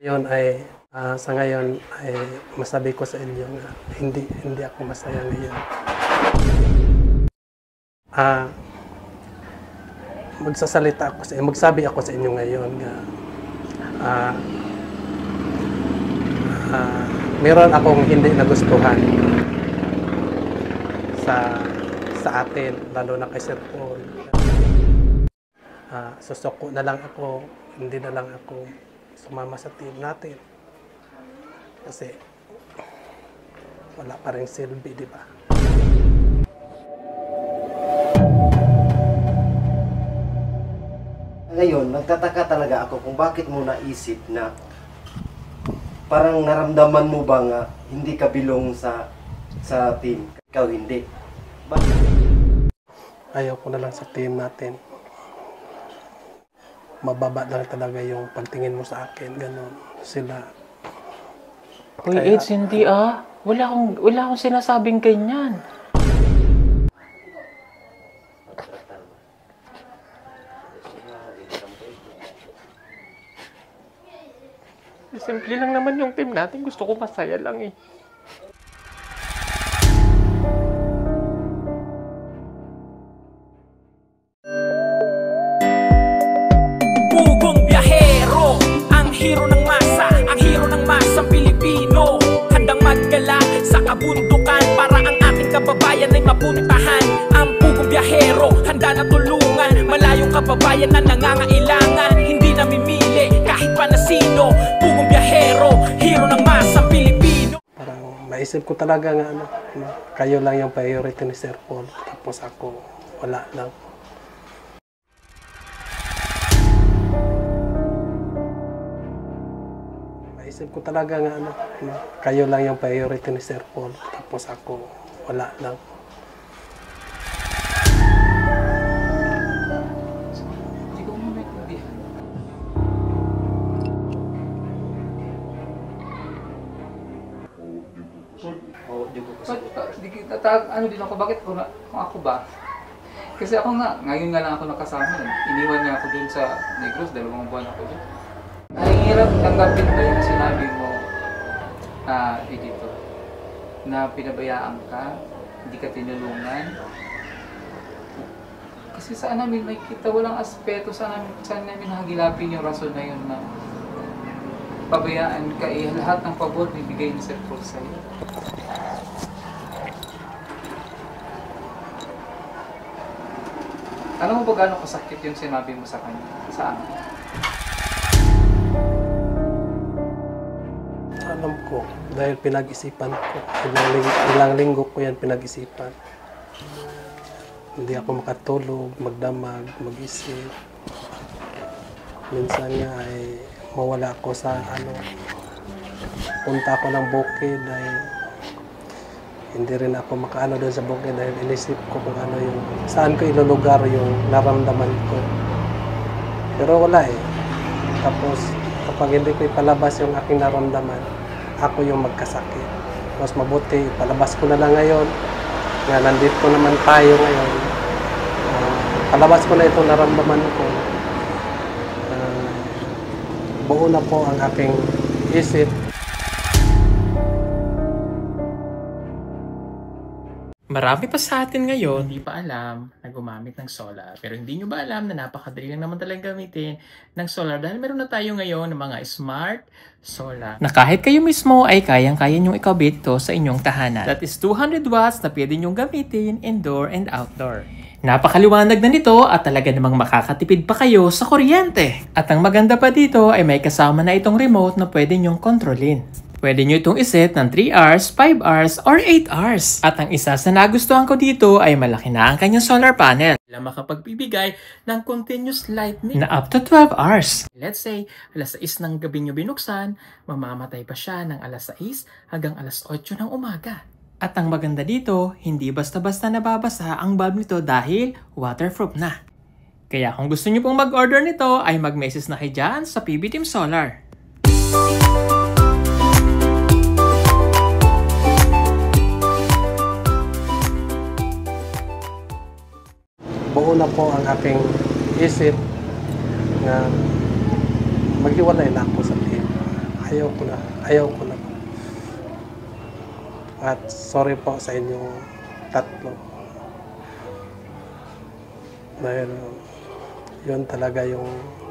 Yun ay sa ngayon ay masabi ko sa inyo na hindi ako masaya ngayon. Magsabi ako sa inyo ngayon na meron akong hindi nagustuhan sa atin, lalo na kay Sir Paul. Susuko na lang ako, hindi na lang ako sumama sa team natin. Kasi wala pa rin silbi, di ba? Ngayon, nagtataka talaga ako kung bakit mo naisip na parang naramdaman mo ba nga hindi ka bilong sa team. Ikaw hindi. Ayaw ko na lang sa team natin. Mababa lang talaga yung pagtingin mo sa akin, gano'n. Sila. Uy, Eds, hindi Wala akong sinasabing ganyan. Simple lang naman yung team natin. Gusto ko masaya lang eh. Pugong biyahero, ang hero ng masa, ang hero ng masang Pilipino. Handang maggala sa kabundukan para ang ating kababayan ay mapuntahan. Ang pugong biyahero, handa na tulungan malayong kababayan na nangangailangan. Hindi namimili kahit pa na sino. Pugong biyahero, hero ng masang Pilipino. Parang maisip ko talaga nga kayo lang yung priority ni Sir Paul. Tapos ako, wala lang. Maisip ko talaga nga kayo lang yung priority ni Sir Paul. Tapos ako, wala lang. Ano din ako, bakit kung ako ba? Kasi ako nga, ngayon nga lang ako nakasama. Iniwan niya ako dun sa Negros, 2 buwan ako dun. Nahihirap tanggapin ba yung sinabi mo dito, na pinabayaan ka, hindi ka tinulungan? Kasi saan namin nakikita, walang aspeto, saan namin nahagilapin yung rason na yun na pabayaan ka, lahat ng pabor bibigay ni Sir Paul sa'yo. Alam mo ba gano'ng kasakit yung sinabi mo sa kanya? Sa amin? Alam ko, dahil pinag-isipan ko. Ilang linggo ko yan pinag-isipan. Hindi ako makatulog, magdamag, mag-isip. Minsan nga ay mawala ako sa punta ako ng bukid dahil hindi rin ako makaano doon sa bukid dahil inisip ko kung saan ko ilulugar yung naramdaman ko. Pero wala eh. Tapos kapag hindi ko ipalabas yung aking naramdaman, ako yung magkasakit. Mas mabuti, palabas ko na lang ngayon. Nga nandito naman tayo ngayon. Palabas ko na itong naramdaman ko. Buo na po ang aking isip. Marami pa sa atin ngayon hindi pa alam na gumamit ng solar. Pero hindi nyo ba alam na napakadali lang naman talagang gamitin ng solar dahil meron na tayo ngayon ng mga smart solar na kahit kayo mismo ay kayang-kaya nyong ikabit to sa inyong tahanan. That is 200 watts na pwede nyong gamitin indoor and outdoor. Napakaliwanag na nito at talaga namang makakatipid pa kayo sa kuryente. At ang maganda pa dito ay may kasama na itong remote na pwede nyong kontrolin. Pwede nyo itong iset ng 3 hours, 5 hours, or 8 hours. At ang isa sa nagustuhan ko dito ay malaki na ang kanyang solar panel na makapagbibigay ng continuous lightning na up to 12 hours. Let's say, alas 6 ng gabi nyo binuksan, mamamatay pa siya ng alas 6 hanggang alas 8 ng umaga. At ang maganda dito, hindi basta-basta nababasa ang bulb nito dahil waterproof na. Kaya kung gusto nyo pong mag-order nito, ay mag-message na kayo dyan sa PB Team Solar. Buo na po ang aking isip na maghiwalay na ako sa team. ayaw ko na. At sorry po sa inyong tatlo. Dahil yun talaga yung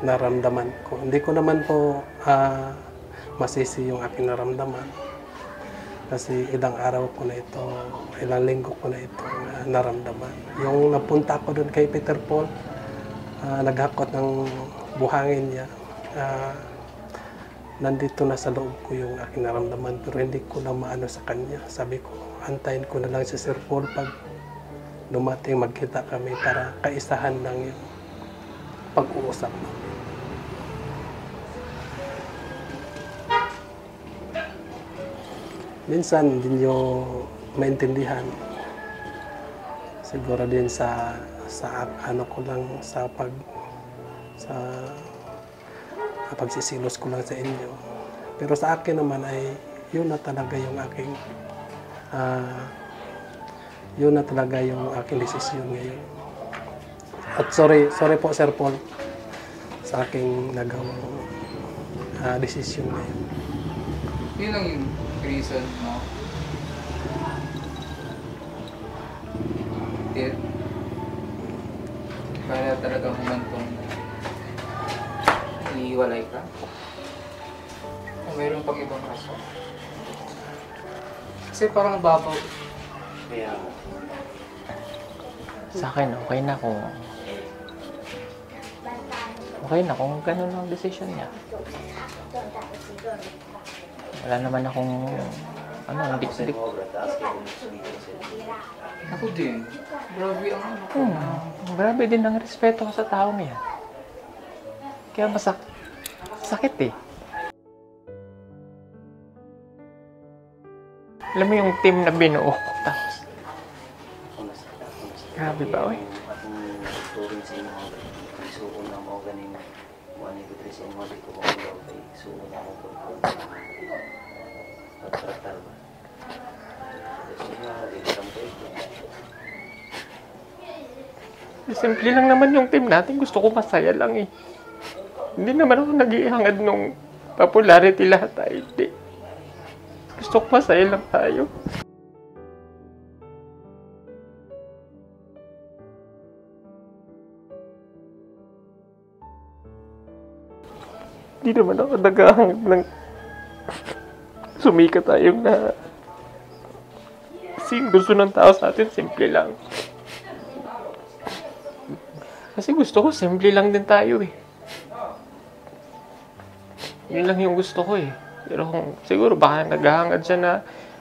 naramdaman ko. Hindi ko naman po masisi yung aking naramdaman. Kasi ilang araw ko na ito, ilang linggo ko na ito naramdaman. Yung napunta ko doon kay Peter Paul, naghakot ng buhangin niya. Nandito na sa loob ko yung aking naramdaman, pero hindi ko na maano sa kanya. Sabi ko, antayin ko na lang si Sir Paul pag dumating, magkita kami para kaisahan lang yung pag-uusap namin. Minsan hindi nyo maintindihan. Siguro din sa ano ko lang sa pagsisilos ko lang sa inyo. Pero sa akin naman ay yun na talaga yung aking desisyon ngayon. At sorry po Sir Paul sa aking nagawang desisyon ngayon. Yun lang yung reason mo. Kaya talaga humantong iiwalay ka? O mayroon pang ibang rason? Kasi parang babaw. Kaya, Sa akin, okay na kung ganun ang decision niya. Wala naman akong hindi Ako din. Grabe ang ano ko. grabe din ang respeto ko sa taong yan. Kaya sakit eh. Alam mo yung team na binuo ko, tapos grabe ba, oy? Akong turing sa inyo, isuon na mo ganing wani ko tres sa inyo dito kung daw kay isuon na ako pagtratar ba. Kasi nga, dito lang kayo. Simple lang naman yung team natin. Gusto ko masaya lang eh. Hindi naman ako nag-iihangad nung popularity lahat tayo. Hindi. Gusto ko masaya lang tayo. Hindi naman ako nag-iihangad ng sumika tayong na kasi gusto ng tao sa atin, simple lang. Kasi gusto ko, simple lang din tayo eh. Yun lang yung gusto ko eh. Pero kung siguro baka naghahangad siya na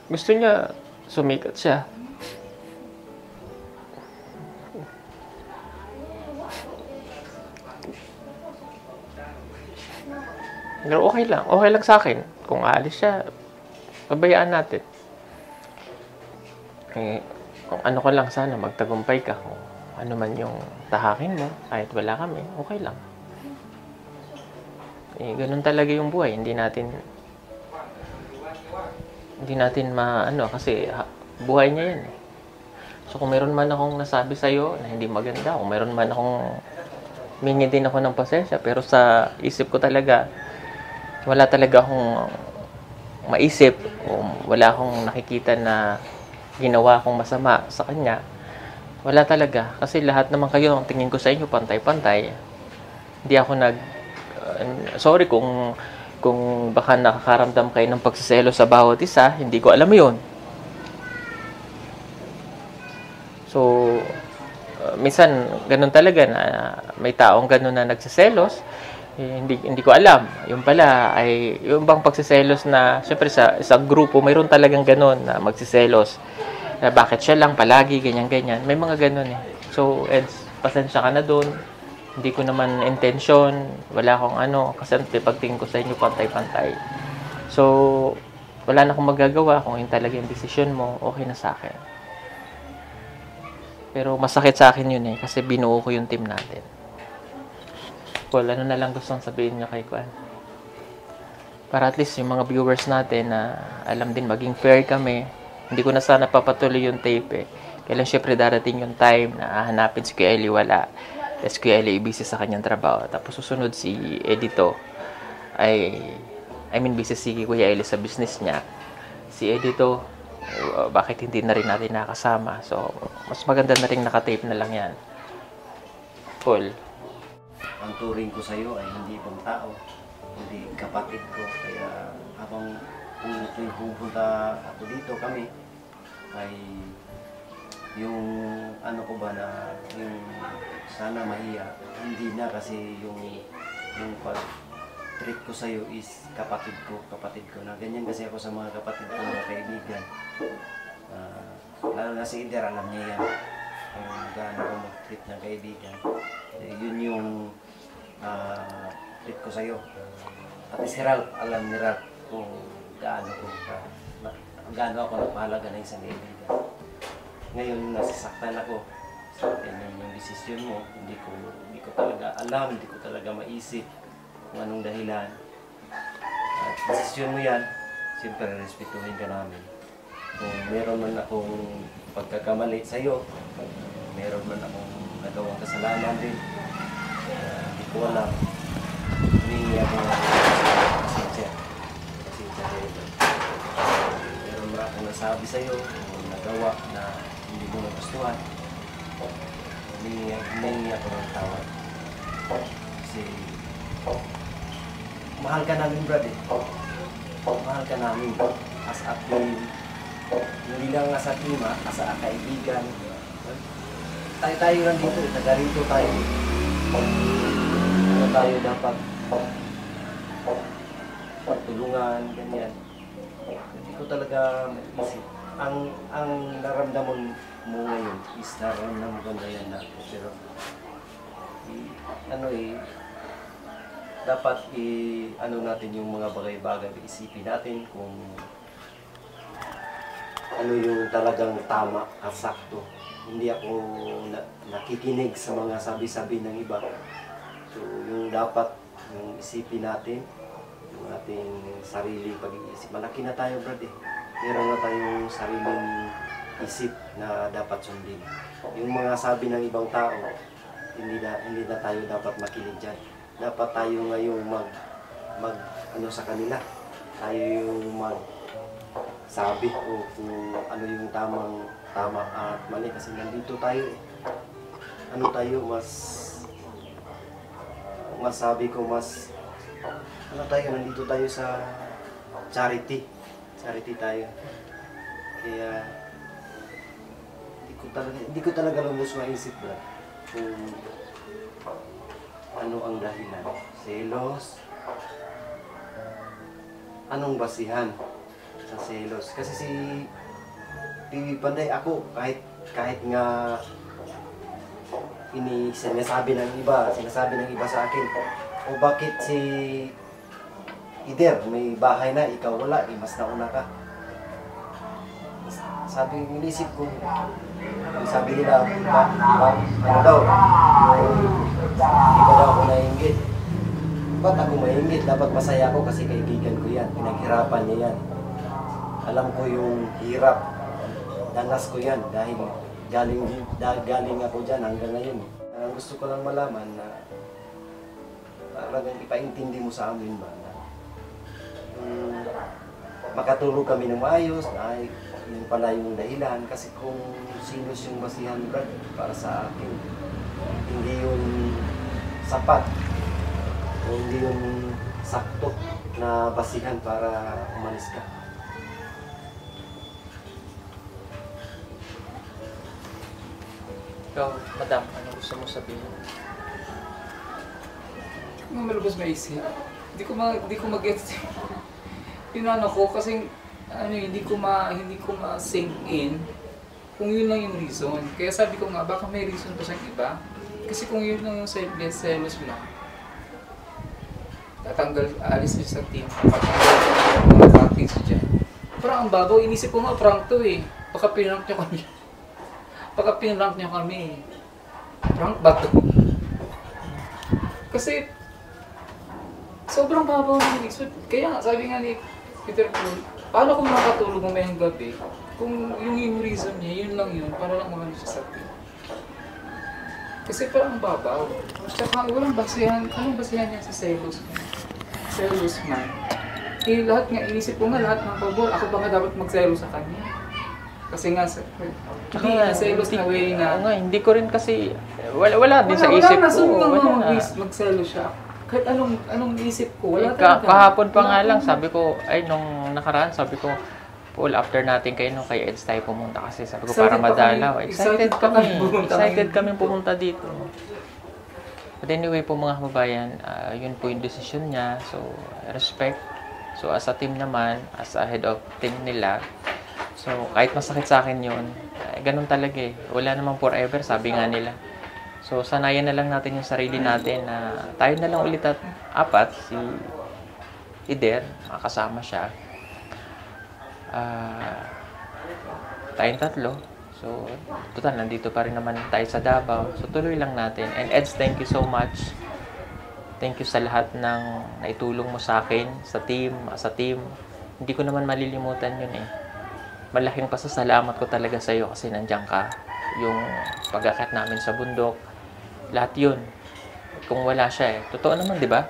gusto niya sumikat siya. Pero okay lang. Okay lang sa akin. Kung aalis siya, pabayaan natin. Eh, kung ano ko lang sana, magtagumpay ka. Kung ano man yung tahakin mo, kahit wala kami, okay lang. Eh, ganun talaga yung buhay. Hindi natin kasi buhay niya yan eh. So kung meron man akong nasabi sa'yo na hindi maganda, kung meron man akong mingi din ako ng pasensya, pero sa isip ko talaga, wala talaga akong maisip o wala akong nakikita na ginawa akong masama sa kanya. Wala talaga. Kasi lahat naman kayo, ang tingin ko sa inyo, pantay-pantay. Hindi ako sorry kung baka nakakaramdam kayo ng pagsiselo sa bawat isa, hindi ko alam yun. So, minsan, ganun talaga na may taong ganun na nagsiselos, hindi ko alam. Yung pala, ay yung bang pagsiselos na, syempre sa isang grupo, mayroon talagang ganun na magsiselos. Na bakit siya lang palagi, ganyan-ganyan. May mga ganun eh. So, Eds, pasensya ka na dun. Hindi ko naman intention, wala akong kasi pagtingin ko sa inyo pantay-pantay. So, wala na akong magagawa kung yun talaga yung desisyon mo, okay na sa akin. Pero masakit sa akin yun eh, kasi binuo ko yung team natin. Well, ano na lang gustong sabihin nyo kay Kuan? Para at least yung mga viewers natin na alam din maging fair kami. Hindi ko na sana papatuloy yung tape eh. Kailan syempre darating yung time na hahanapin si Kuya Eli, wala. Tapos Kuya Eli busy sa kanyang trabaho. Tapos susunod si Edito ay busy si Kuya Eli sa business niya. Si Eddie to, bakit hindi na rin natin nakasama? So, mas maganda na rin nakatape na lang yan. Cool. Ang turing ko sa'yo ay hindi ibang tao, hindi kapatid ko. Kaya habang kung pupunta ako dito kami, ay yung ano ko ba na yung sana mahiya, hindi na kasi yung pag-treat ko sa'yo is kapatid ko na ganyan kasi ako sa mga kapatid ko, mga kaibigan. Lalo na si Ider, alam niya yan kung gaano ko mag-treat ng kaibigan. Yun yung treat ko sa'yo. At si Ralph, alam ni Ralph kung gaano ako nagpahalaga ng isang kaibigan. Ngayon, nasasaktan ako. So, yan yung desisyon mo. Hindi ko talaga alam, hindi ko talaga maisip kung anong dahilan. At desisyon mo yan, siyempre respetuhin ka namin. Kung meron man akong pagkakamali sa'yo, meron man akong nagawang kasalanan din, hindi ko alam. Humingi ako ng pasensya. Pasensya rin. Meron man akong nasabi sa'yo, kung nagawa na hindi mo nagustuhan, humingi ako ng tawad. Kasi mahal ka namin, brad eh. Mahal ka namin as a team. Hindi lang as a team, as a kaibigan. Tayo lang dito, taga rito tayo. Ano tayo dapat tulungan, ganyan. Hindi ko talaga maisip. Ang naramdaman mo ngayon is naramdaman ko na yan na. Pero dapat ano natin yung mga bagay-bagay, isipin natin kung ano yung talagang tama at sakto. Hindi ako nakikinig sa mga sabi-sabi ng iba. So, yung dapat yung isipin natin, yung ating sariling pag-iisip. Malaki na tayo, brad eh. Meron na tayong sariling isip na dapat sundin. Yung mga sabi ng ibang tao, hindi na tayo dapat makinig dyan. Dapat tayo ngayon ano sa kanila. Tayo yung sabi o kung ano yung tama at mali kasi nandito tayo masabi ko nandito tayo sa charity tayo, kaya hindi ko talaga lubos maisip na kung ano ang dahilan, selos, anong basihan sa selos. Kasi si Piwi Panday, ako kahit nga sinasabi ng iba sa akin, o bakit si Ider may bahay na, ikaw wala, mas nauna ka. Inisip ko, sabi nila, ano daw, iba daw ako nainggit. Ba't ako maingit? Dapat masaya ako kasi kaibigan ko yan, pinaghirapan niya yan. Alam ko yung hirap, danas ko yan dahil galing ako dyan hanggang ngayon. Gusto ko lang malaman na talagang ipaintindi mo sa amin ba na makatulog kami ng maayos, na yun pala yung dahilan. Kasi kung sinos yung basihan, brad, para sa akin, hindi yun sapat o hindi yun sakto na basihan para umalis ka. Ikaw, madam, ano gusto mo sabihin? Hindi ko malabas maisip. Hindi ko mag-gets yung ano ko kasi hindi ko ma-sink in kung yun lang yung reason. Kaya sabi ko nga, baka may reason pa siyang iba. Kasi kung yun lang yung selos mo lang, alis niyo sa team, practice dyan. Parang ang babaw, inisip ko nga prank to eh. Baka pinrank niyo kami. Prank ba to? Kasi sobrang babaw ng reason. Kaya sabi nga ni Peter Paul, paano kung makatulog mamayang gabi kung yung reason niya, yun lang yun, para lang umano siya sa team. Kasi parang babaw. Tsaka walang basihan, anong basihan niya sa selos man? Selos man. lahat nga, inisip ko nga lahat ng pabor. Ako ba nga dapat magselo sa kanya? Kasi nga, hindi selos na way nga. Oo nga, hindi ko rin kasi, wala din sa isip wala, ko. Wala. magselo siya. Kahit anong isip ko, wala Kahapon pa nga lang, sabi ko, nung nakaraan, sabi ko, Paul, after natin kayo nung kay Eds tayo pumunta kasi sabi ko para madalaw. Excited kami pumunta dito. But anyway po mga kababayan, yun po yung decision niya. So, respect. So, as a team naman, as a head of team nila, so, kahit masakit sa akin yun, ganun talaga eh. Wala namang forever, sabi nga nila. So, sanayan na lang natin yung sarili natin na tayo na lang ulit at apat, si Eder, makasama siya. Tayong tatlo. So, total, nandito pa rin naman tayo sa Davao. So, tuloy lang natin. And Eds, thank you so much. Thank you sa lahat ng naitulong mo sa akin, sa team, sa team. Hindi ko naman malilimutan yun eh. Malaking pasasalamat ko talaga sa iyo kasi nandiyan ka. Yung pag-akit namin sa bundok, lahat yun. Kung wala siya eh. Totoo naman, di ba?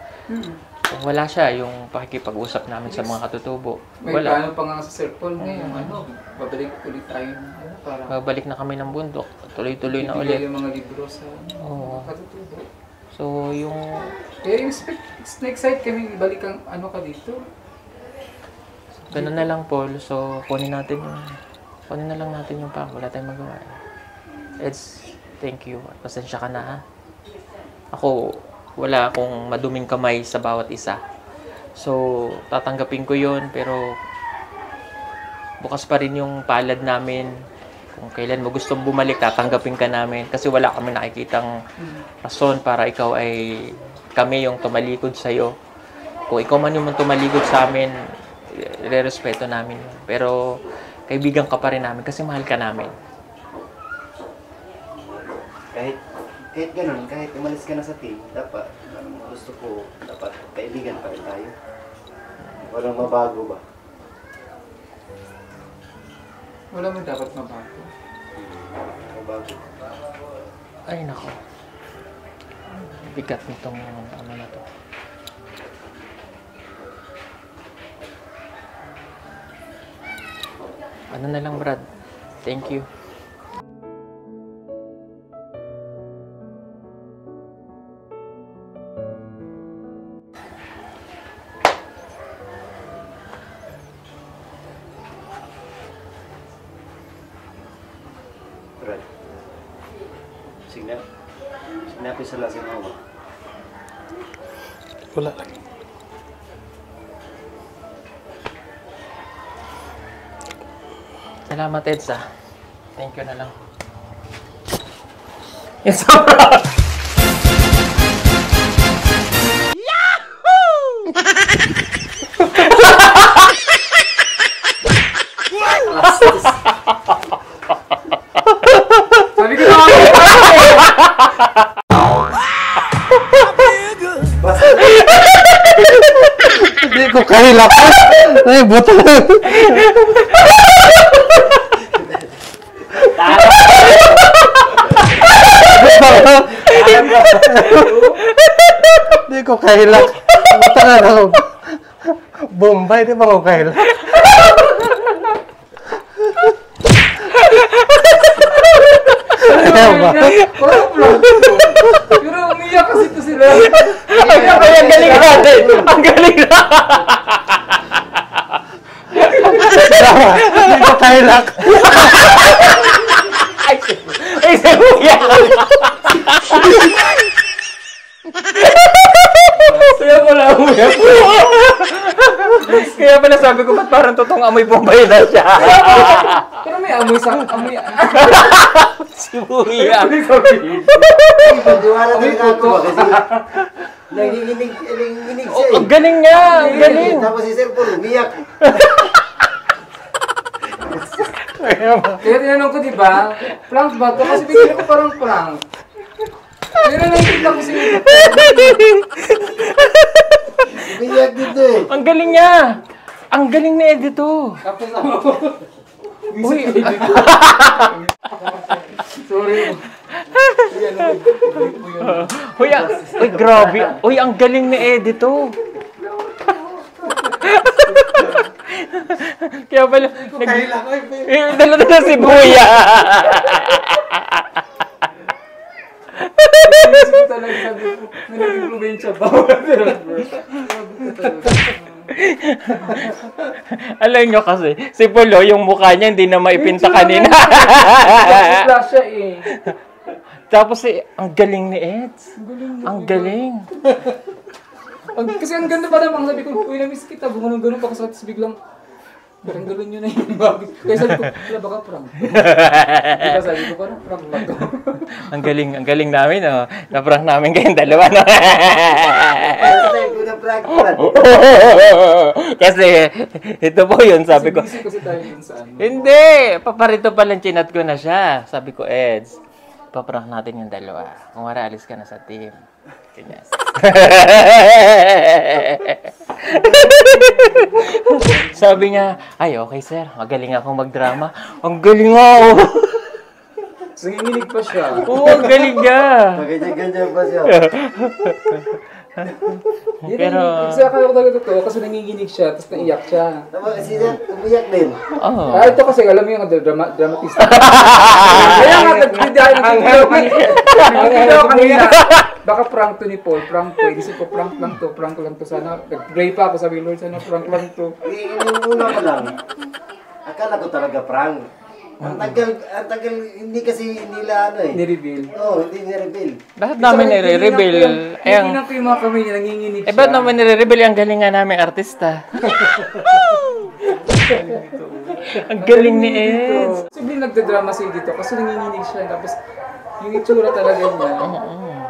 Kung wala siya, yung pakikipag-usap namin sa mga katutubo. May plano pa nga sa Sir Paul ngayon, babalik ulit tayo para babalik na kami ng bundok. Tuloy-tuloy na ulit. yung mga libro sa Oo. katutubo. So, yung... Kaya na-excite kami, balik ang ka dito. Ganun na lang, Paul. So, kunin na lang natin yung pack. Wala tayong magawa. Eds, thank you. Pasensya ka na, ha? Ako, wala akong maduming kamay sa bawat isa. So, tatanggapin ko yun, pero bukas pa rin yung palad namin. Kung kailan mo gustong bumalik, tatanggapin ka namin. Kasi wala kami nakikitang rason para ikaw ay kami yung tumalikod sa'yo. Kung ikaw man yung tumalikod sa amin, re-respeto namin yun. Pero, kaibigan ka pa rin namin kasi mahal ka namin. Kahit ganun, kahit umalis ka na sa team, dapat, gusto ko, dapat kaibigan pa rin tayo. Walang mabago ba? Wala mo dapat mabago. Mabago. Ay, nako. Bigat nitong na to. Ano na lang, Brad. Thank you. Brad. Sinabi sa lasing mo ba? Wala lang. Salamat, Edsa. Thank you na lang. Yes, sobra! Sabi ko na Hindi ko kahilap. Ay, buto na. Hindi ko kahilak. Buto na lang. Bombay, di ba ko kahilak? Ayaw ba? Pero umiyak kasi ito sila. Ang galing natin! Ang galing na! Hindi ko kahilak. Ay, siya Kaya pala umiyak. Kaya pala sabi ko, ba't parang totoong amoy Bombay na siya? Pero may amoy sa amoy. Si Buya. Pagdiwala talaga ako ba? Kasi nanginginig siya eh. Ang galing niya! Ang galing! Tapos si Sir Paul, umiyak. Kaya tinanong ko, di ba? Prank ba ito? Kasi bigla ko parang prank. Pero nakikita ko siya. Umiyak dito eh. Ang galing niya! Ang galing ni Edito! Tapos ako. Uy! Sorry. Uy, grabe! Uy, ang galing ni Edito! Kaya pala, Kailan ko dala na si Buya. Isip ko talaga, sabi ko, naging probinsya ba? Pero, sabi ko talaga. Alam nyo kasi, si Polo, yung mukha niya hindi na maipinta kanina. Flash siya eh. Tapos ang galing ni Eds. Ang galing. Kasi ang ganda pa naman, sabi ko, uy, namiss kita, gumanong-ganon pa kasi biglang, parang gano'n yun na yun. Kaya sabi ko, wala baka prank. Diba sabi ko, parang prank ba to? Ang galing namin, oh. Na-prank namin kayong dalawa, no? Kasi, ito po yun, sabi ko. Kasi tayo dun sa ano. Hindi! Paparito palang chinat ko na siya. Sabi ko, Eds, paprank natin yung dalawa. Kung wala, alis ka na sa team. Ganyan. Sabi niya, ay, okay sir, magaling akong magdrama. Ang galing ako! So, nanginginig pa siya. Oo, ang galing niya! Ganyan-ganyan pa siya. Pero, Kasi akala ko talaga totoo, kasi nanginginig siya, tapos naiyak siya. Tama kasi siya, umiyak din. oh. Ito kasi, alam mo yung dramatista. Kaya nga, nagpidaan kanina. Baka prank to ni Paul, prank to. Isip ko, prank lang to. Sana, nag-pray pa ako, sabi Lord, sana prank lang to. Inuuna ko lang. Akala ko talaga prank. Ang tagal, hindi kasi nila ano eh. Ni-reveal. Oo, hindi ni-reveal. Bakit namin nire-reveal? Hindi ko yung mga kami niya, nanginginig siya. Ba't naman nire-reveal? Ang galing nga namin artista. Ang galing ni Eds. Sabi nagdadrama siya dito kasi nanginginig siya. Tapos yung itsura talaga niya,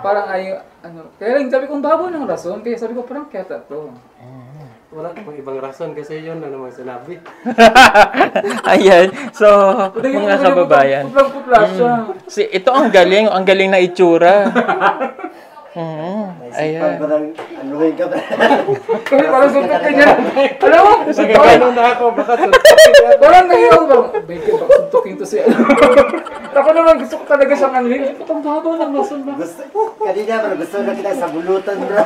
parang ayaw, kaya lang sabi ko, bago ng rason. Kaya sabi ko, parang kaya to. Wala namang ibang rason kasi yun na naman sinabi. Ayan. So, mga kababayan. Putlang-putla siya. Ito ang galing na itsura. Ayan. Parang, anuhin ka ba? Kasi parang suntukin niya. Alam mo? Ganun na ako, baka suntukin yan. Parang ngayon ba? Beke, baka suntukin to siya. Ako naman gusto ko talaga siyang anuhin. Ito ang babaw ng rason ba? Kanina, pero gusto na kita sa bulutan, bro.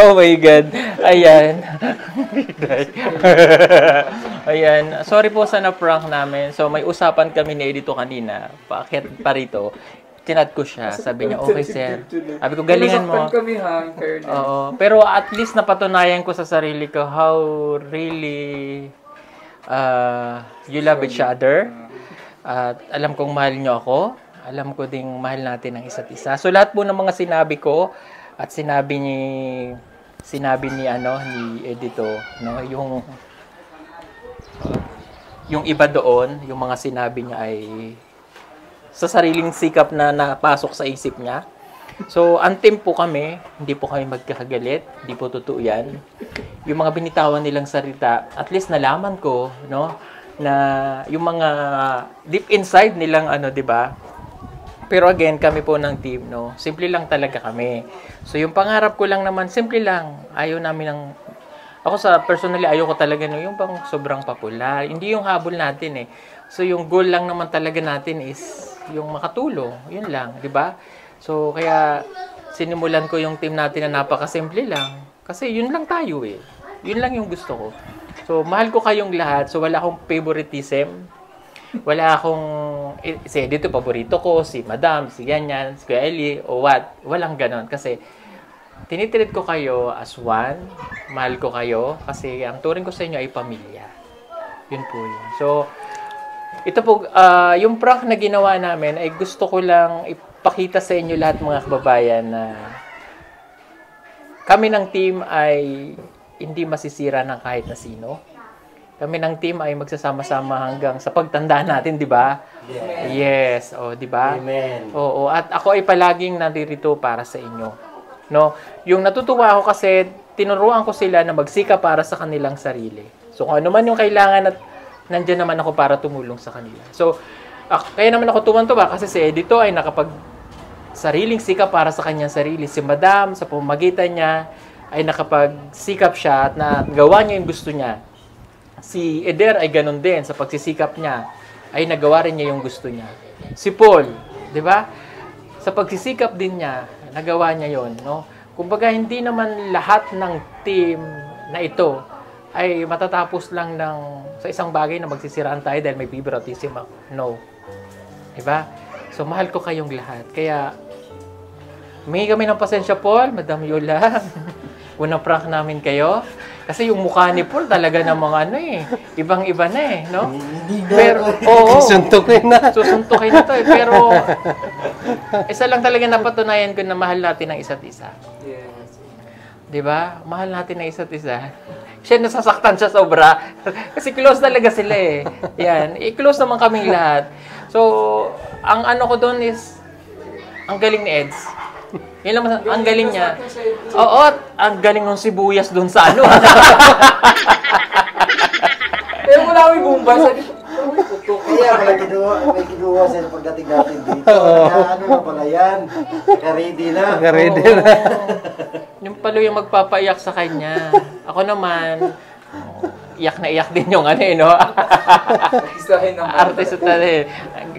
Oh my God. Ayan. Ayan. Sorry po sa na-prank namin. So, may usapan kami ni Edito kanina. Paakyat pa rito. Tinat ko siya. Sabi niya, okay sir. Sabi ko, galingan mo. Nasaktan kami ha, in fairness. Oo. Pero at least napatunayan ko sa sarili ko how really you love each other. At alam kong mahal niyo ako. Alam ko ding mahal natin ang isa't isa. So lahat po ng mga sinabi ko at sinabi ni Edito, no, yung iba doon, yung mga sinabi niya ay sa sariling sikap na napasok sa isip niya. So, antim po kami, hindi po kami magkakagalit, hindi po totoo yan. Yung mga binitawan nilang salita, at least nalaman ko, no, na yung mga deep inside nilang di ba? Pero again, kami po ng team, no, simple lang talaga kami. So, yung pangarap ko lang naman, simple lang. Ayaw namin ng, ako sa personally, ayaw ko talaga yung bang sobrang popular. Hindi yung habol natin eh. So, yung goal lang naman talaga natin is yung makatulong. Yun lang, di ba? So, kaya sinimulan ko yung team natin na napakasimple lang. Kasi yun lang tayo eh. Yun lang yung gusto ko. So, mahal ko kayong lahat. So, wala akong favoritism. Wala akong, si Edito, paborito ko, si Madam, si Ganyan, si Kuya Eli, o what. Walang ganon. Kasi, tinitirid ko kayo as one. Mahal ko kayo. Kasi, ang turing ko sa inyo ay pamilya. Yun po yun. So, ito po, yung prank na ginawa namin ay gusto ko lang ipakita sa inyo lahat mga kababayan na kami ng team ay hindi masisira ng kahit na sino. Kami ng team ay magsasama-sama hanggang sa pagtanda natin, di ba? Yes, di ba? Amen. Oo, at ako ay palaging naririto para sa inyo. No? Yung natutuwa ako kasi tinuruan ko sila na magsika para sa kanilang sarili. So kung ano man yung kailangan at nandiyan naman ako para tumulong sa kanila. So, kaya naman ako tuwan-tuwa kasi si Edito ay nakapag sariling sikap para sa kanyang sarili. Si Madam, sa pamamagitan niya, ay nakapagsikap siya at nagawa niya yung gusto niya. Si Eder ay ganun din. Sa pagsisikap niya, ay nagawa rin niya yung gusto niya. Si Paul, di ba? Sa pagsisikap din niya, nagawa niya yon, no? Kumbaga, hindi naman lahat ng team na ito ay matatapos lang sa isang bagay na magsisiraan tayo dahil may favoritism ako. No. Diba? So, mahal ko kayong lahat. Kaya, may kami ng pasensya, Paul. Madam Yola. Unang prank namin kayo. Kasi yung mukha ni Paul talaga namang ibang-iba na no? Pero, oo. Suntukin na. Susuntukin na to Pero, isa lang talaga napatunayan ko na mahal natin ang isa't isa. Yes. Diba? Mahal natin ang isa't isa. Siya nasasaktan siya sobra. Kasi close talaga sila Yan. I-close naman kaming lahat. So, ang ano ko doon is, ang galing ni Eds. Yun lang, ang galing niya. Oo, ang galing ng sibuyas doon sa ano. Pero wala akong bumbay. Sabi ko, putok. Kaya may kinuha sa pagdating natin dito. Kaya ano na pala yan? Ready na. Ready na. Yung palo yung magpapaiyak sa kanya. Ako naman, iyak na iyak din yung no? Artistahin naman. Artist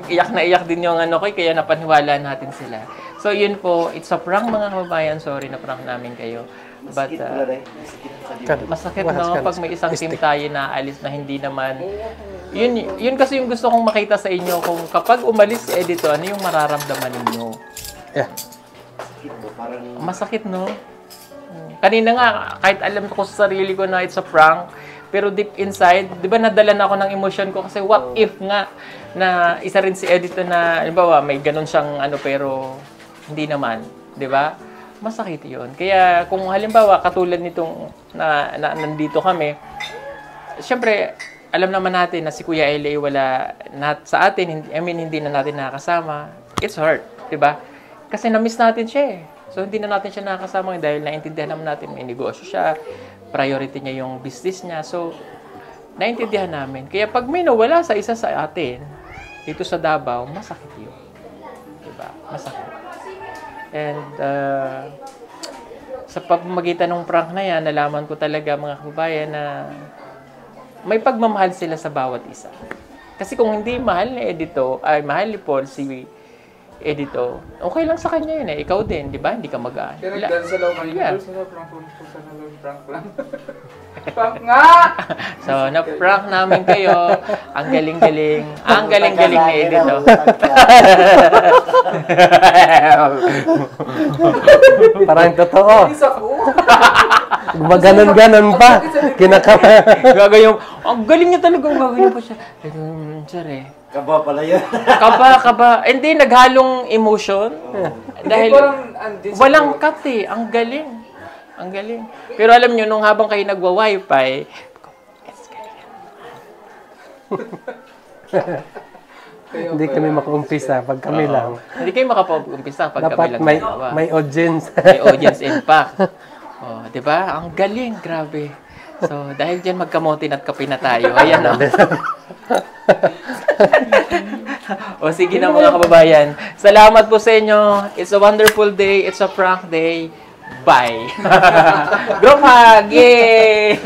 iyak na iyak din yung kaya napaniwala natin sila. So, yun po, it's a prank mga kababayan. Sorry na prank namin kayo. But, masakit pag may isang team tayo na alis na hindi naman. Yun kasi yung gusto kong makita sa inyo. Kung kapag umalis si Edito, ano yung mararamdaman ninyo? Yeah. Masakit, no? Kanina nga, kahit alam ko sa sarili ko na it's a prank, pero deep inside, di ba nadala na ako ng emotion ko kasi what if nga na isa rin si Edito na, halimbawa, may ganun siyang pero hindi naman, di ba? Masakit yun. Kaya kung halimbawa, katulad nitong na nandito kami, syempre, alam naman natin na si Kuya LA wala sa atin, hindi na natin nakakasama. It's hurt, di ba? Kasi na-miss natin siya So, hindi na natin siya nakakasama dahil naintindihan naman natin may negosyo siya, priority niya yung business niya. So, naintindihan namin. Kaya pag may nawala sa isa sa atin, dito sa Davao, masakit yun. Diba? Masakit. And, sa pamamagitan ng prank na yan, nalaman ko talaga mga kababayan na may pagmamahal sila sa bawat isa. Kasi kung hindi mahal ni Edito, mahal ni Paul si Edito, okay lang sa kanya yun Ikaw din, di ba? Hindi ka mag-aan. Kaya nagdala sa loob kanina. Yeah. Sila prank lang. Prank nga! So, na-prank namin kayo. Ang galing-galing. Ang galing-galing ni Edito. Parang totoo. Isa ko. Maganon-ganon pa. Kinakama. Gagawin ang galing niya talaga. Gagawin pa siya. Sorry. Kaba pala yan. Kaba. Hindi, naghalong emotion. Dahil walang cut Ang galing. Ang galing. Pero alam nyo, nung habang kayo nagwa-wifi, Hindi kami maka-umpisa pag kami lang. Hindi kayo makapag-umpisa pag kami Dapat lang. may audience. May audience impact. Di ba? Ang galing. Grabe. So, dahil dyan magkamotin at kape na tayo. Ayan O sige na mga kababayan. Salamat po sa inyo. It's a wonderful day. It's a prank day. Bye. Group hug! Yay!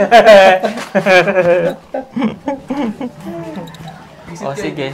O sige.